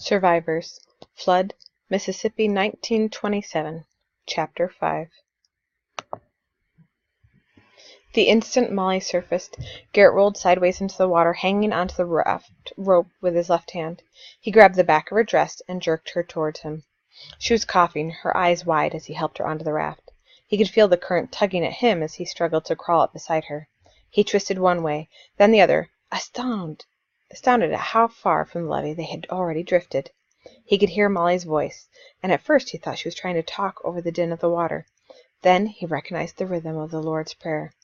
Survivors. Flood, Mississippi, 1927. Chapter 5. The instant Molly surfaced, Garrett rolled sideways into the water, hanging onto the raft rope with his left hand. He grabbed the back of her dress and jerked her towards him. She was coughing, her eyes wide as he helped her onto the raft. He could feel the current tugging at him as he struggled to crawl up beside her. He twisted one way, then the other, astounded at how far from the levee they had already drifted. He could hear Molly's voice, and at first he thought she was trying to talk over the din of the water. Then he recognized the rhythm of the Lord's Prayer.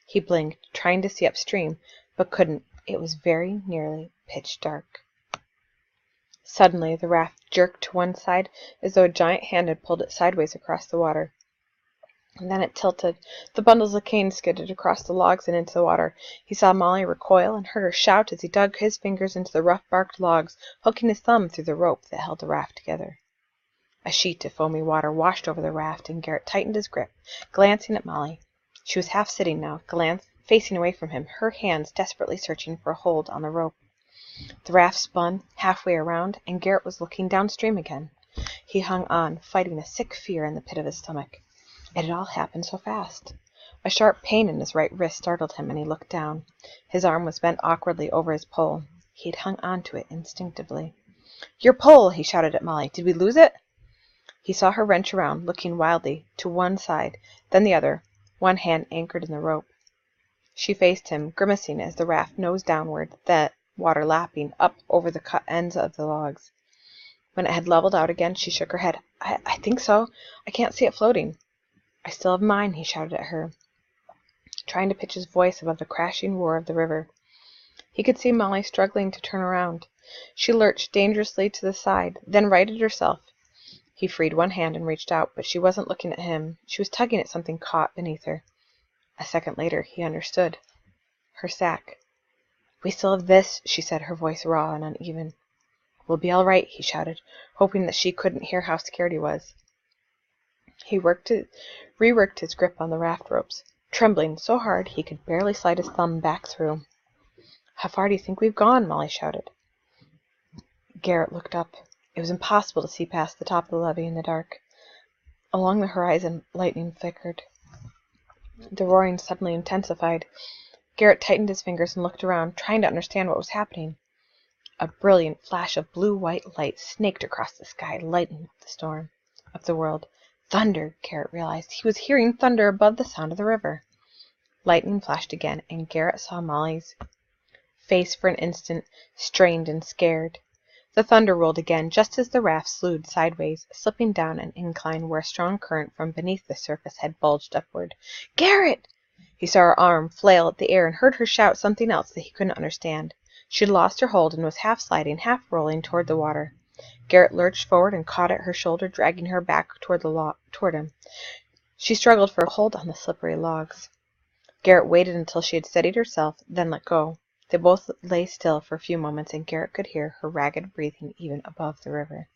He blinked, trying to see upstream, but couldn't. It was very nearly pitch dark. Suddenly the raft jerked to one side as though a giant hand had pulled it sideways across the water. And then it tilted. The bundles of cane skidded across the logs and into the water. He saw Molly recoil and heard her shout as he dug his fingers into the rough-barked logs, hooking his thumb through the rope that held the raft together. A sheet of foamy water washed over the raft, and Garrett tightened his grip, glancing at Molly. She was half sitting now, facing away from him, her hands desperately searching for a hold on the rope. The raft spun halfway around, and Garrett was looking downstream again. He hung on, fighting a sick fear in the pit of his stomach. It had all happened so fast. A sharp pain in his right wrist startled him, and he looked down. His arm was bent awkwardly over his pole. He had hung on to it instinctively. "Your pole!" he shouted at Molly. "Did we lose it?" He saw her wrench around, looking wildly, to one side, then the other, one hand anchored in the rope. She faced him, grimacing as the raft nosed downward, the water lapping up over the cut ends of the logs. When it had leveled out again, she shook her head. I think so. I can't see it floating." "I still have mine," he shouted at her, trying to pitch his voice above the crashing roar of the river. He could see Molly struggling to turn around. She lurched dangerously to the side, then righted herself. He freed one hand and reached out, but she wasn't looking at him. She was tugging at something caught beneath her. A second later, he understood. Her sack. "We still have this," she said, her voice raw and uneven. "We'll be all right," he shouted, hoping that she couldn't hear how scared he was. He reworked his grip on the raft ropes, trembling so hard he could barely slide his thumb back through. "How far do you think we've gone?" Molly shouted. Garrett looked up. It was impossible to see past the top of the levee in the dark. Along the horizon, lightning flickered. The roaring suddenly intensified. Garrett tightened his fingers and looked around, trying to understand what was happening. A brilliant flash of blue-white light snaked across the sky, lighting up the storm of the world. Thunder, Garrett realized. He was hearing thunder above the sound of the river. Lightning flashed again, and Garrett saw Molly's face for an instant, strained and scared. The thunder rolled again, just as the raft slewed sideways, slipping down an incline where a strong current from beneath the surface had bulged upward. "Garrett!" He saw her arm flail at the air and heard her shout something else that he couldn't understand. She had lost her hold and was half sliding, half rolling toward the water. Garrett lurched forward and caught at her shoulder, dragging her back toward him. She struggled for a hold on the slippery logs. Garrett waited until she had steadied herself, then let go. They both lay still for a few moments, and Garrett could hear her ragged breathing even above the river.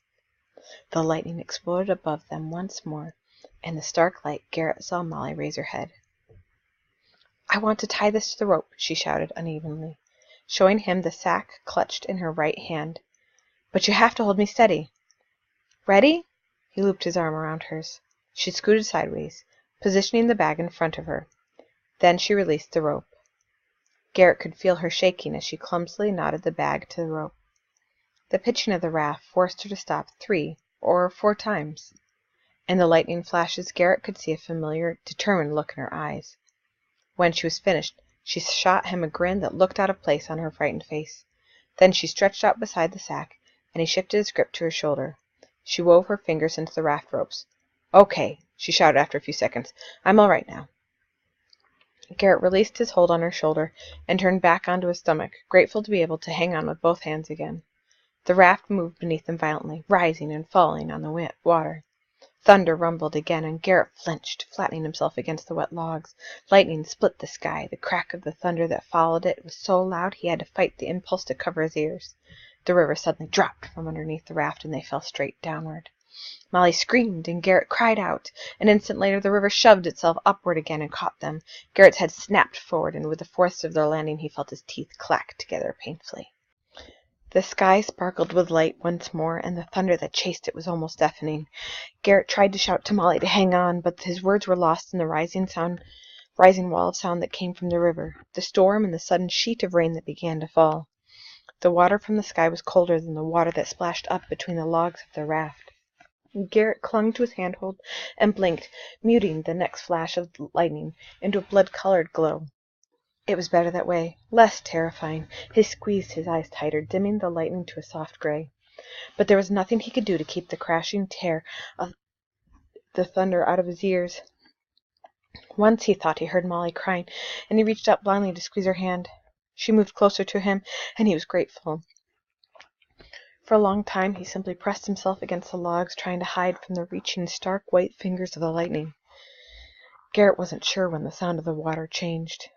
The lightning exploded above them once more. In the stark light, Garrett saw Molly raise her head. "I want to tie this to the rope," she shouted unevenly, showing him the sack clutched in her right hand. "But you have to hold me steady." "Ready?" He looped his arm around hers. She scooted sideways, positioning the bag in front of her. Then she released the rope. Garrett could feel her shaking as she clumsily knotted the bag to the rope. The pitching of the raft forced her to stop 3 or 4 times. In the lightning flashes, Garrett could see a familiar, determined look in her eyes. When she was finished, she shot him a grin that looked out of place on her frightened face. Then she stretched out beside the sack, and he shifted his grip to her shoulder. She wove her fingers into the raft ropes. "Okay," she shouted after a few seconds. "I'm all right now." Garrett released his hold on her shoulder and turned back onto his stomach, grateful to be able to hang on with both hands again. The raft moved beneath them violently, rising and falling on the water. Thunder rumbled again, and Garrett flinched, flattening himself against the wet logs. Lightning split the sky. The crack of the thunder that followed it was so loud he had to fight the impulse to cover his ears. The river suddenly dropped from underneath the raft, and they fell straight downward. Molly screamed, and Garrett cried out. An instant later, the river shoved itself upward again and caught them. Garrett's head snapped forward, and with the force of their landing, he felt his teeth clack together painfully. The sky sparkled with light once more, and the thunder that chased it was almost deafening. Garrett tried to shout to Molly to hang on, but his words were lost in the rising wall of sound that came from the river, the storm, and the sudden sheet of rain that began to fall. The water from the sky was colder than the water that splashed up between the logs of the raft. Garrett clung to his handhold and blinked, muting the next flash of lightning into a blood-colored glow. It was better that way, less terrifying. He squeezed his eyes tighter, dimming the lightning to a soft gray. But there was nothing he could do to keep the crashing tear of the thunder out of his ears. Once he thought he heard Molly crying, and he reached out blindly to squeeze her hand. She moved closer to him, and he was grateful. For a long time he simply pressed himself against the logs, trying to hide from the reaching, stark white fingers of the lightning. Garrett wasn't sure when the sound of the water changed.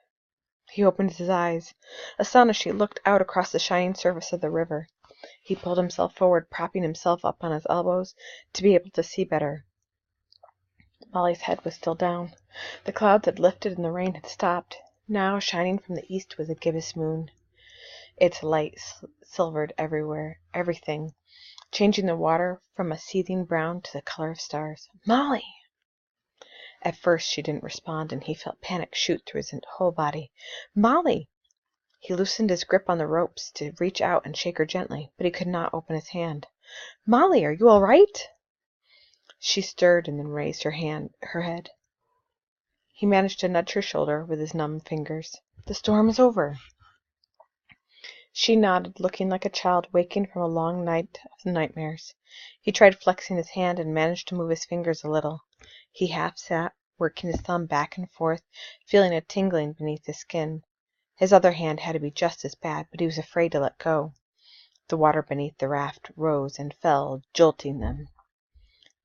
He opened his eyes. Astonished, he looked out across the shining surface of the river. He pulled himself forward, propping himself up on his elbows to be able to see better. Molly's head was still down. The clouds had lifted and the rain had stopped. Now, shining from the east, was a gibbous moon. Its light silvered everything, changing the water from a seething brown to the color of stars. "Molly!" At first she didn't respond, and he felt panic shoot through his whole body. "Molly!" He loosened his grip on the ropes to reach out and shake her gently, but he could not open his hand. "Molly, are you all right?" She stirred and then raised her head. He managed to nudge her shoulder with his numb fingers. "The storm is over." She nodded, looking like a child waking from a long night of nightmares. He tried flexing his hand and managed to move his fingers a little. He half sat, working his thumb back and forth, feeling a tingling beneath his skin. His other hand had to be just as bad, but he was afraid to let go. The water beneath the raft rose and fell, jolting them.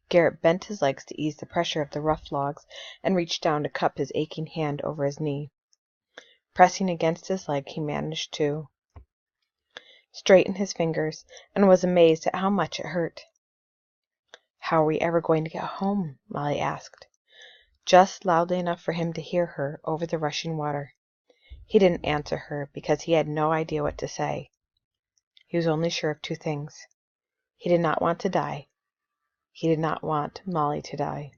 Garrett bent his legs to ease the pressure of the rough logs and reached down to cup his aching hand over his knee. Pressing against his leg, he managed to straighten his fingers, and was amazed at how much it hurt. "How are we ever going to get home?" Molly asked, just loudly enough for him to hear her over the rushing water. He didn't answer her because he had no idea what to say. He was only sure of two things. He did not want to die. He did not want Molly to die.